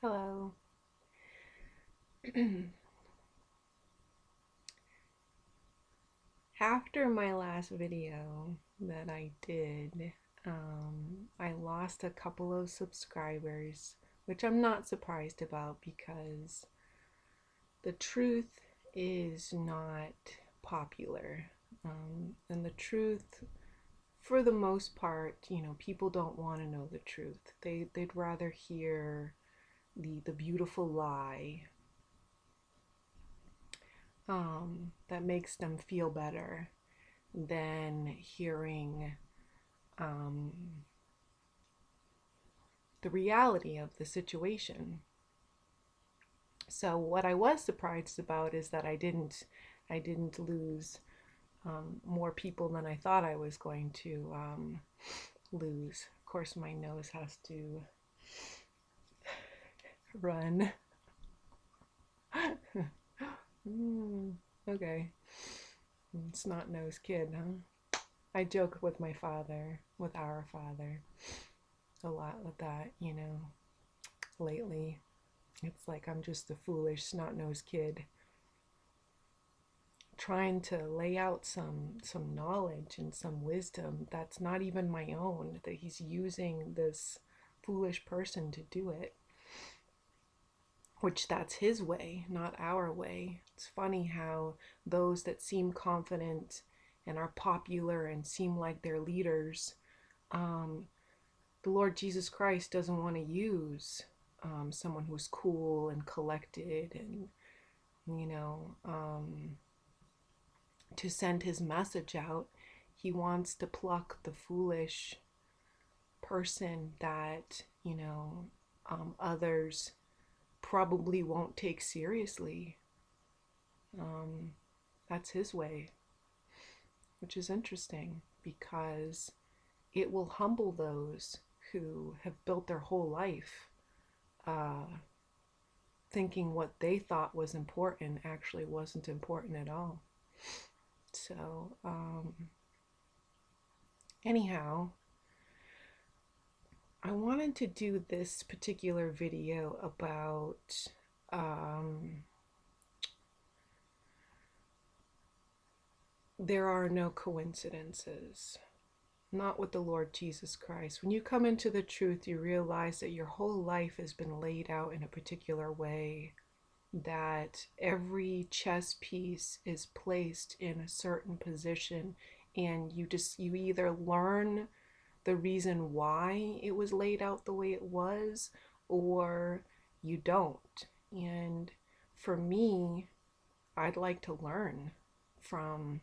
Hello. After my last video that I did, I lost a couple of subscribers, which I'm not surprised about because the truth is not popular. And the truth, for the most part, people don't want to know the truth. They'd rather hear the beautiful lie that makes them feel better than hearing um, the reality of the situation. So what I was surprised about is that I didn't lose more people than I thought I was going to lose. Of course, my nose has to run. Okay, snot nose kid, huh? I joke with my father, with our father, a lot with that, lately. It's like I'm just a foolish, snot-nosed kid trying to lay out some knowledge and some wisdom that's not even my own, that he's using this foolish person to do it, which that's his way, not our way. It's funny how those that seem confident and are popular and seem like they're leaders, um, the Lord Jesus Christ doesn't want to use someone who's cool and collected and, you know, um, to send his message out. He wants to pluck the foolish person that, others probably won't take seriously. Um, that's his way, which is interesting because it will humble those who have built their whole life uh, thinking what they thought was important actually wasn't important at all. So, anyhow, I wanted to do this particular video about there are no coincidences. Not with the Lord Jesus Christ. When you come into the truth, you realize that your whole life has been laid out in a particular way, that every chess piece is placed in a certain position, and you either learn the reason why it was laid out the way it was, or you don't. And for me, I'd like to learn from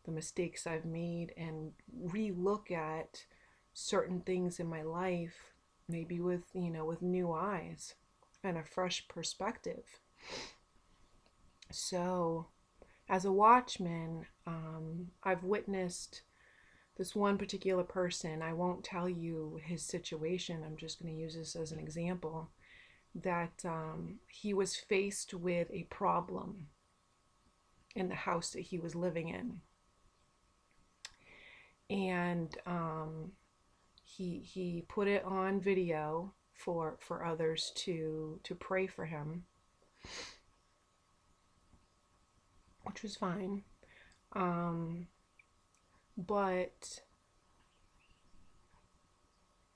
the mistakes I've made and re-look at certain things in my life, maybe with new eyes and a fresh perspective. So, as a watchman, I've witnessed this one particular person. I won't tell you his situation. I'm just going to use this as an example. That he was faced with a problem in the house that he was living in, and he put it on video for others to pray for him, which was fine. But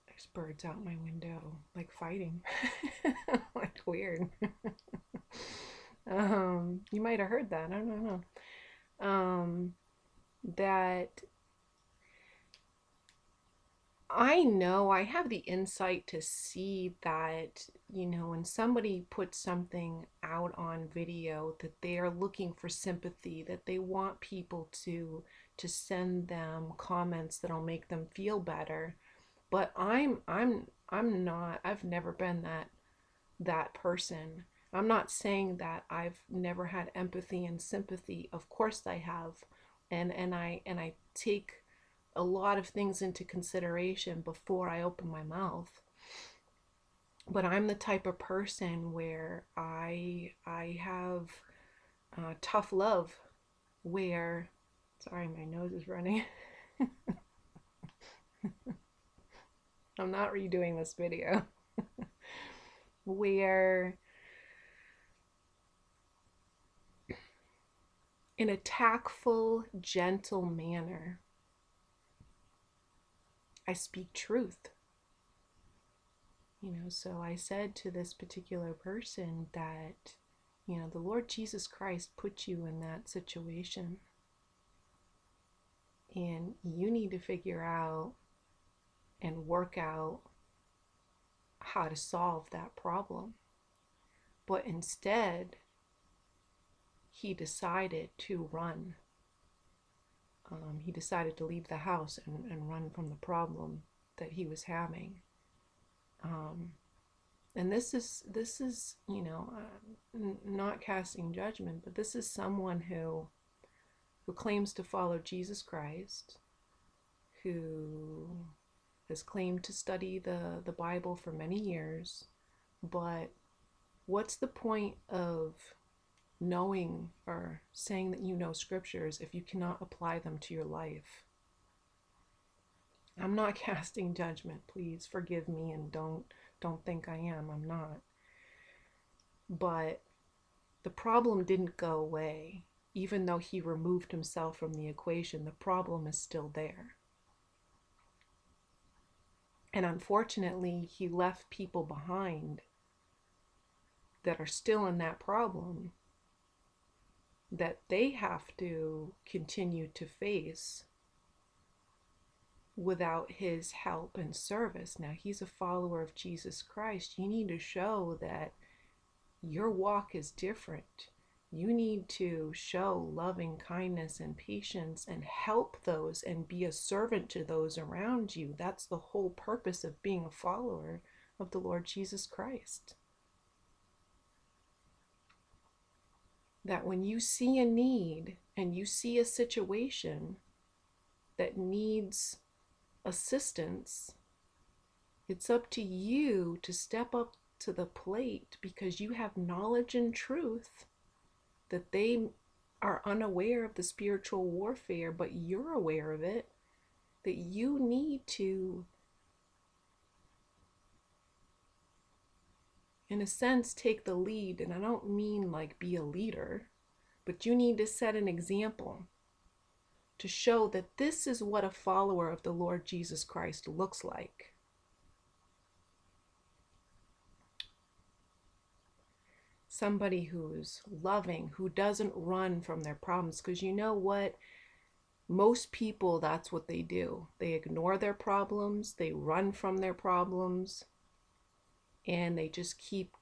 there's birds out my window, like fighting, like weird. You might have heard that. I don't know. That I know I have the insight to see that, when somebody puts something out on video, that they are looking for sympathy, that they want people to send them comments that'll make them feel better. But I'm not, I've never been that person. I'm not saying that I've never had empathy and sympathy. Of course I have. And I take a lot of things into consideration before I open my mouth. But I'm the type of person where I have tough love. Where, sorry, my nose is running. I'm not redoing this video. where in a tactful, gentle manner, I speak truth. So I said to this particular person that, the Lord Jesus Christ put you in that situation. And you need to figure out and work out how to solve that problem. But instead, he decided to run. He decided to leave the house and run from the problem that he was having. And this is not casting judgment, but this is someone who claims to follow Jesus Christ, who has claimed to study the Bible for many years. But what's the point of knowing or saying that you know scriptures if you cannot apply them to your life? I'm not casting judgment. Please forgive me, and don't think I am. I'm not. But the problem didn't go away. Even though he removed himself from the equation, the problem is still there. And unfortunately, he left people behind that are still in that problem that they have to continue to face without his help and service. Now, he's a follower of Jesus Christ. You need to show that your walk is different. You need to show loving kindness and patience and help those and be a servant to those around you. That's the whole purpose of being a follower of the Lord Jesus Christ. That when you see a need and you see a situation that needs assistance, it's up to you to step up to the plate, because you have knowledge and truth that they are unaware of the spiritual warfare, but you're aware of it, that you need to, in a sense, take the lead. And I don't mean like be a leader, but you need to set an example to show that this is what a follower of the Lord Jesus Christ looks like. Somebody who's loving, who doesn't run from their problems. Because you know what? Most people, that's what they do. They ignore their problems, they run from their problems, and they just keep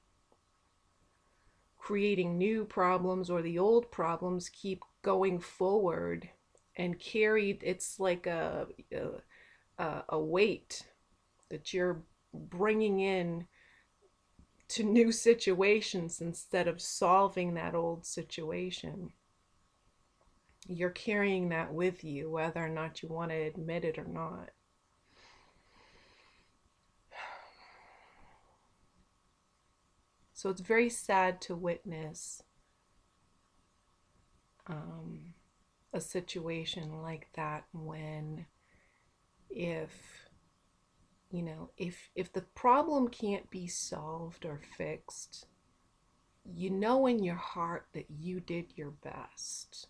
creating new problems, or the old problems keep going forward and carried. It's like a weight that you're bringing in to new situations instead of solving that old situation. You're carrying that with you, whether or not you want to admit it or not. So it's very sad to witness a situation like that, when if the problem can't be solved or fixed, you know in your heart that you did your best,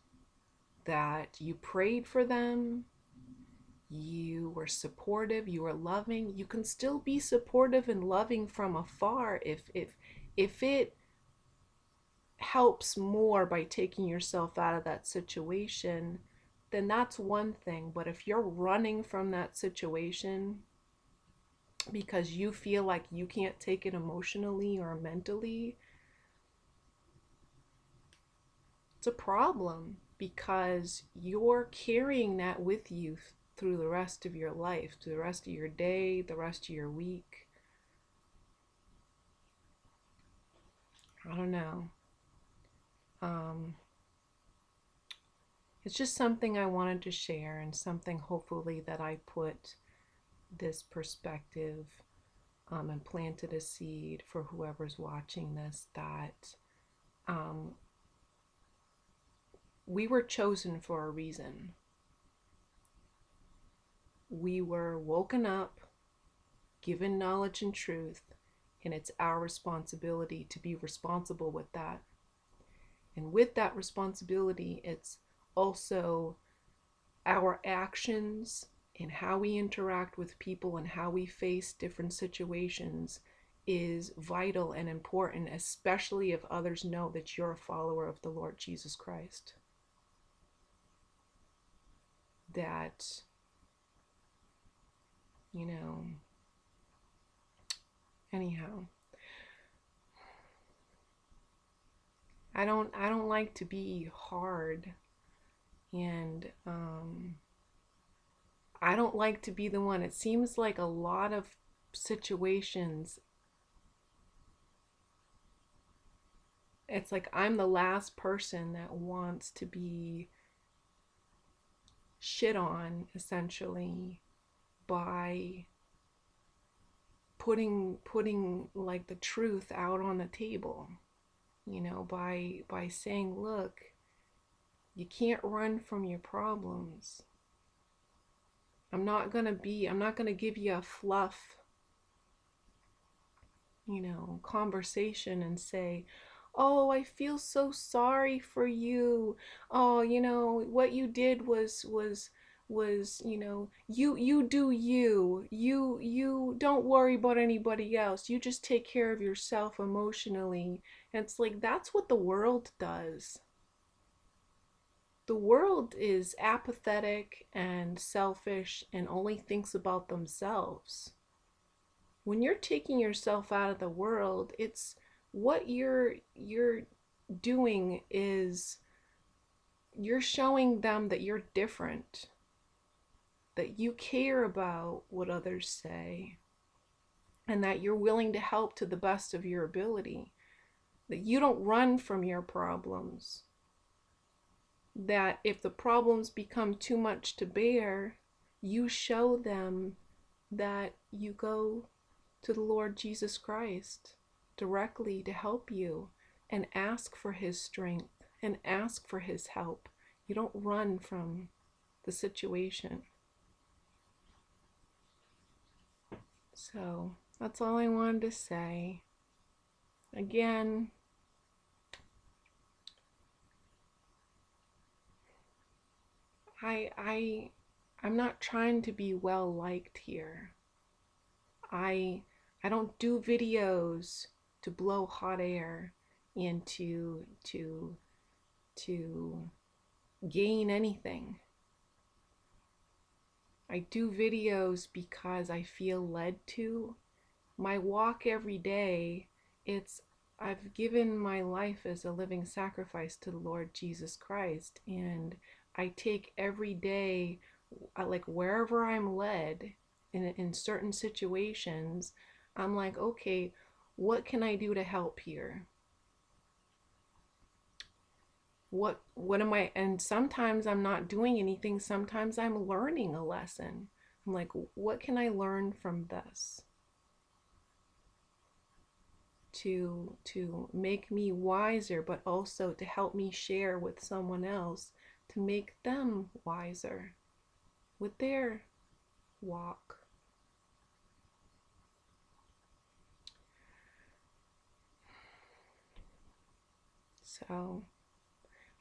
that you prayed for them, you were supportive, you were loving. You can still be supportive and loving from afar if it helps more by taking yourself out of that situation, then that's one thing. But if you're running from that situation because you feel like you can't take it emotionally or mentally, it's a problem, because you're carrying that with you through the rest of your life, through the rest of your day, the rest of your week. I don't know. It's just something I wanted to share, and something hopefully that I put this perspective and planted a seed for whoever's watching this, that we were chosen for a reason. We were woken up, given knowledge and truth, And it's our responsibility to be responsible with that. And with that responsibility, it's also our actions and how we interact with people and how we face different situations is vital and important, especially if others know that you're a follower of the Lord Jesus Christ. That, you know, anyhow, I don't like to be hard, and I don't like to be the one. It seems like a lot of situations, it's like I'm the last person that wants to be shit on, essentially, by putting like the truth out on the table, by saying, look, you can't run from your problems. I'm not going to give you a fluff, conversation and say, oh, I feel so sorry for you. Oh, what you did was, you do you. You don't worry about anybody else. You just take care of yourself emotionally. And it's like that's what the world does. The world is apathetic and selfish and only thinks about themselves. When you're taking yourself out of the world, it's what you're doing is you're showing them that you're different, that you care about what others say, and that you're willing to help to the best of your ability, that you don't run from your problems, that if the problems become too much to bear, you show them that you go to the Lord Jesus Christ directly to help you and ask for his strength and ask for his help. You don't run from the situation. So that's all I wanted to say. Again, I'm not trying to be well liked here. I don't do videos to blow hot air and to gain anything. I do videos because I feel led to. My walk every day, I've given my life as a living sacrifice to the Lord Jesus Christ, and I take every day, like wherever I'm led in certain situations, I'm like, okay, what can I do to help here? What am I, and sometimes I'm not doing anything, sometimes I'm learning a lesson. I'm like, what can I learn from this to make me wiser, but also to help me share with someone else to make them wiser with their walk. So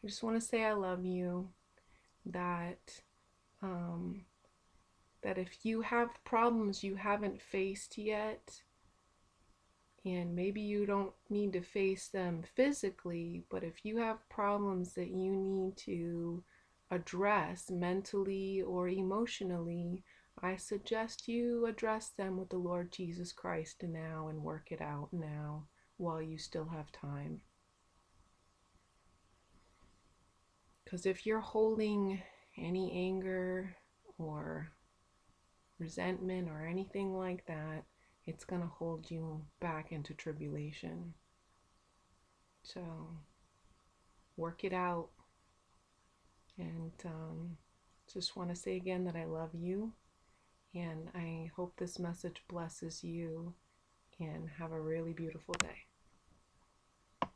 I just want to say I love you, that that if you have problems you haven't faced yet, and maybe you don't need to face them physically, but if you have problems that you need to address mentally or emotionally, I suggest you address them with the Lord Jesus Christ now and work it out now while you still have time. Because if you're holding any anger or resentment or anything like that, it's going to hold you back into tribulation. So work it out. And just want to say again that I love you, and I hope this message blesses you, and have a really beautiful day.